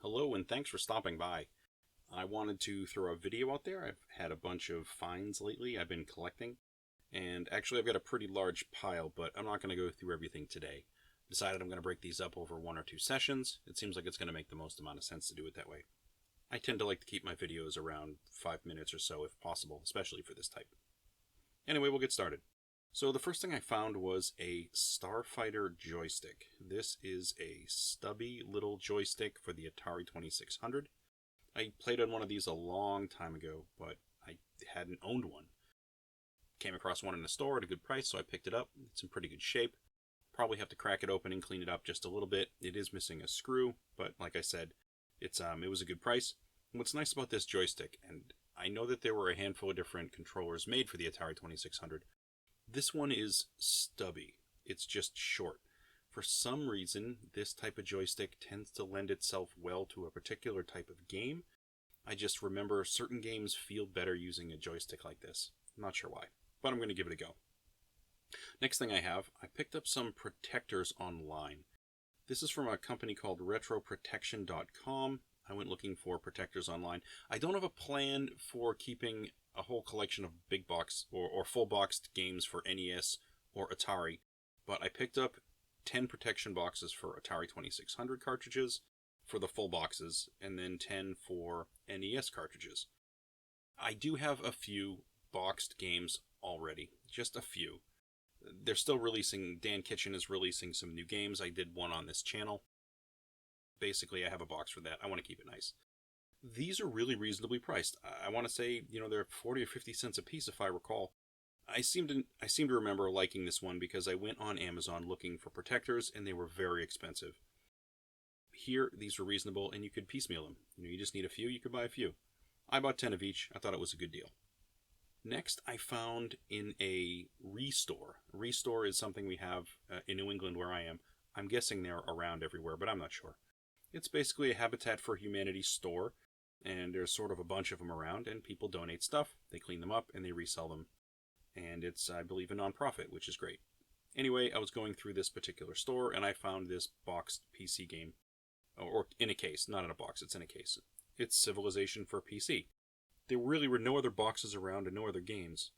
Hello and thanks for stopping by. I wanted to throw a video out there. I've had a bunch of finds lately I've been collecting, and actually I've got a pretty large pile, but I'm not going to go through everything today. Decided I'm going to break these up over 1 or 2 sessions. It seems like it's going to make the most amount of sense to do it that way. I tend to like to keep my videos around 5 minutes or so if possible, especially for this type. Anyway, we'll get started. So the first thing I found was a Starfighter joystick. This is a stubby little joystick for the Atari 2600. I played on one of these a long time ago, but I hadn't owned one. Came across one in the store at a good price, so I picked it up. It's in pretty good shape. Probably have to crack it open and clean it up just a little bit. It is missing a screw, but like I said, it was a good price. And what's nice about this joystick, and I know that there were a handful of different controllers made for the Atari 2600, this one is stubby. It's just short. For some reason, this type of joystick tends to lend itself well to a particular type of game. I just remember certain games feel better using a joystick like this. I'm not sure why, but I'm going to give it a go. Next thing I picked up some protectors online. This is from a company called retroprotection.com. I went looking for protectors online. I don't have a plan for keeping a whole collection of big box or full boxed games for NES or Atari, but I picked up 10 protection boxes for Atari 2600 cartridges for the full boxes, and then 10 for NES cartridges. I do have a few boxed games already, just a few. They're still releasing, Dan Kitchen is releasing some new games. I did one on this channel. Basically, I have a box for that. I want to keep it nice. These are really reasonably priced. I want to say, they're 40 or 50 cents a piece if I recall. I seem to remember liking this one because I went on Amazon looking for protectors and they were very expensive. Here, these were reasonable and you could piecemeal them. You just need a few, you could buy a few. I bought 10 of each. I thought it was a good deal. Next, I found in a Restore. Restore is something we have in New England where I am. I'm guessing they're around everywhere, but I'm not sure. It's basically a Habitat for Humanity store, and there's sort of a bunch of them around, and people donate stuff, they clean them up, and they resell them. And it's, I believe, a non-profit, which is great. Anyway, I was going through this particular store, and I found this boxed PC game. Or in a case, not in a box, it's in a case. It's Civilization for PC. There really were no other boxes around and no other games.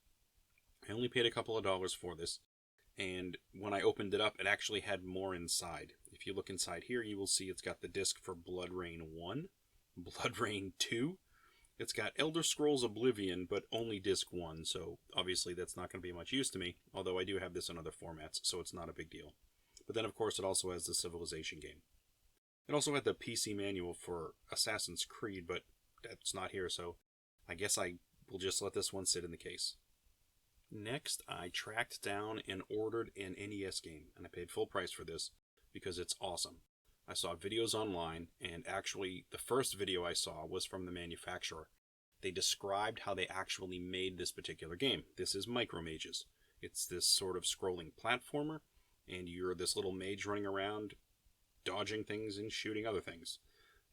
I only paid a couple of dollars for this, and when I opened it up, it actually had more inside. If you look inside here, you will see it's got the disc for Blood Rain 1, Blood Rain 2. It's got Elder Scrolls Oblivion, but only disc 1, so obviously that's not going to be much use to me, although I do have this in other formats, so it's not a big deal. But then, of course, it also has the Civilization game. It also had the PC manual for Assassin's Creed, but that's not here, so I guess I will just let this one sit in the case. Next, I tracked down and ordered an NES game, and I paid full price for this because it's awesome. I saw videos online, and actually the first video I saw was from the manufacturer. They described how they actually made this particular game. This is Micro Mages. It's this sort of scrolling platformer, and you're this little mage running around, dodging things and shooting other things.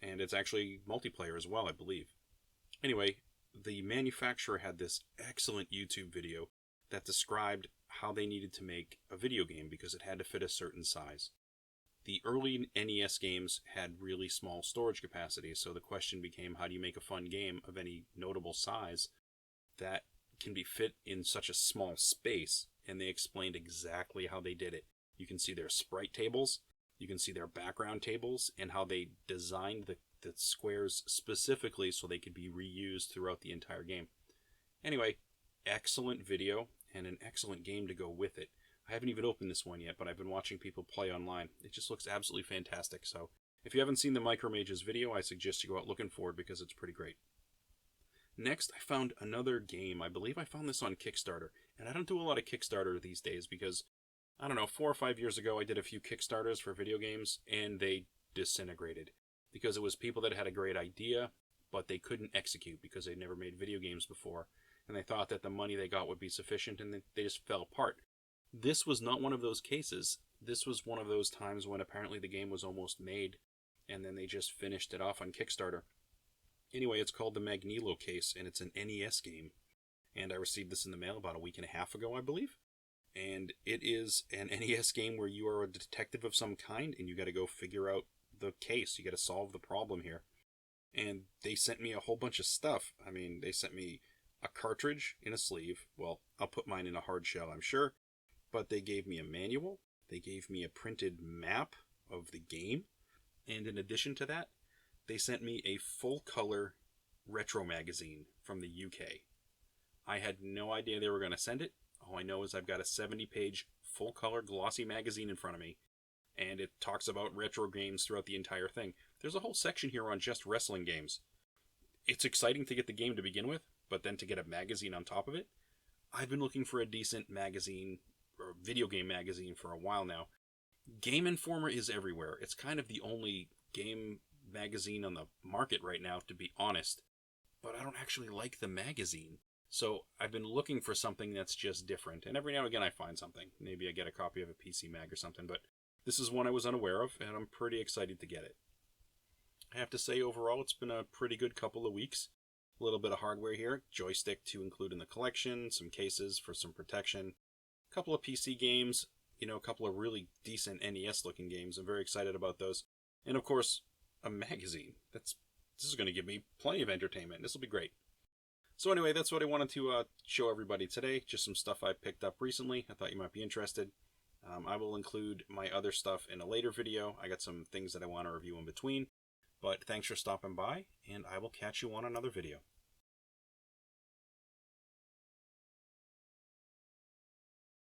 And it's actually multiplayer as well, I believe. Anyway, the manufacturer had this excellent YouTube video that described how they needed to make a video game because it had to fit a certain size. The early NES games had really small storage capacity, so the question became, how do you make a fun game of any notable size that can be fit in such a small space? And they explained exactly how they did it. You can see their sprite tables, you can see their background tables, and how they designed the squares specifically so they could be reused throughout the entire game. Anyway, excellent video and an excellent game to go with it. I haven't even opened this one yet, but I've been watching people play online. It just looks absolutely fantastic, so if you haven't seen the Micro Mages video, I suggest you go out looking for it because it's pretty great. Next, I found another game. I believe I found this on Kickstarter, and I don't do a lot of Kickstarter these days because, 4 or 5 years ago I did a few Kickstarters for video games, and they disintegrated because it was people that had a great idea, but they couldn't execute because they'd never made video games before, and they thought that the money they got would be sufficient, and they just fell apart. This was not one of those cases. This was one of those times when apparently the game was almost made, and then they just finished it off on Kickstarter. Anyway, it's called the Magna Case, and it's an NES game. And I received this in the mail about a week and a half ago, I believe. And it is an NES game where you are a detective of some kind, and you got to go figure out the case. You got to solve the problem here. And they sent me a whole bunch of stuff. I mean, they sent me a cartridge in a sleeve. Well, I'll put mine in a hard shell, I'm sure. But they gave me a manual. They gave me a printed map of the game. And in addition to that, they sent me a full-color retro magazine from the UK. I had no idea they were going to send it. All I know is I've got a 70-page full-color glossy magazine in front of me, and it talks about retro games throughout the entire thing. There's a whole section here on just wrestling games. It's exciting to get the game to begin with, but then to get a magazine on top of it. I've been looking for a decent magazine, or video game magazine, for a while now. Game Informer is everywhere. It's kind of the only game magazine on the market right now, to be honest. But I don't actually like the magazine. So I've been looking for something that's just different. And every now and again I find something. Maybe I get a copy of a PC Mag or something. But this is one I was unaware of, and I'm pretty excited to get it. I have to say, overall, it's been a pretty good couple of weeks. A little bit of hardware here. Joystick to include in the collection. Some cases for some protection. A couple of PC games. You know, a couple of really decent NES-looking games. I'm very excited about those. And, of course, a magazine. This is going to give me plenty of entertainment. This will be great. So anyway, that's what I wanted to show everybody today. Just some stuff I picked up recently. I thought you might be interested. I will include my other stuff in a later video. I got some things that I want to review in between. But thanks for stopping by, and I will catch you on another video.